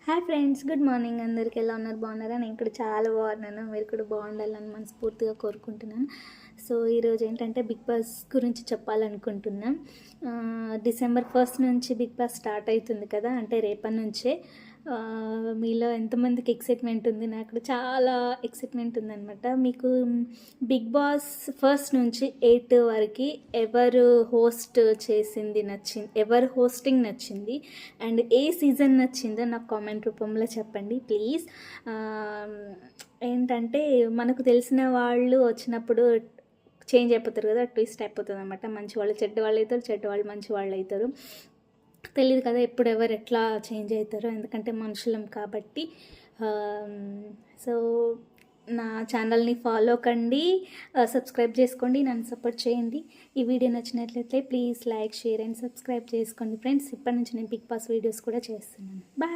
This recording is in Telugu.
Hi friends, good morning. అందరికి ఎలా ఉన్నారు? బాగున్నారా? నేను కూడా చాలా బాగున్నాను. మీరు కూడా బాగుండాలని మనస్ఫూర్తిగా కోరుకుంటున్నాను. సో ఈరోజు ఏంటంటే బిగ్ బాస్ గురించి చెప్పాలనుకుంటున్నాం. డిసెంబర్ 1 నుంచి బిగ్ బాస్ స్టార్ట్ అవుతుంది కదా, అంటే రేపటి నుంచే. మీలో ఎంతమందికి ఎక్సైట్మెంట్ ఉంది? నాకు చాలా ఎక్సైట్మెంట్ ఉందన్నమాట. మీకు బిగ్ బాస్ 1 నుంచి 8 వరకు ఎవరు హోస్ట్ చేసింది నచ్చింది, ఎవరు హోస్టింగ్ నచ్చింది, అండ్ ఏ సీజన్ నచ్చిందో నాకు కామెంట్ రూపంలో చెప్పండి ప్లీజ్. ఏంటంటే మనకు తెలిసిన వాళ్ళు వచ్చినప్పుడు చేంజ్ అయిపోతారు కదా, ట్విస్ట్ అయిపోతుంది అనమాట. మంచి వాళ్ళు చెడ్డ వాళ్ళు అవుతారు, చెడ్డ వాళ్ళు మంచి వాళ్ళు అవుతారు. తెలియదు కదా ఎప్పుడు ఎవరు ఎట్లా చేంజ్ అవుతారో, ఎందుకంటే మనుషులం కాబట్టి. సో నా ఛానల్ని ఫాలో కండి, సబ్స్క్రైబ్ చేసుకోండి, నన్ను సపోర్ట్ చేయండి. ఈ వీడియో నచ్చినట్లయితే please like, share and subscribe చేసుకోండి ఫ్రెండ్స్. ఇప్పటి నుంచి నేను బిగ్ బాస్ వీడియోస్ కూడా చేస్తున్నాను. బాయ్.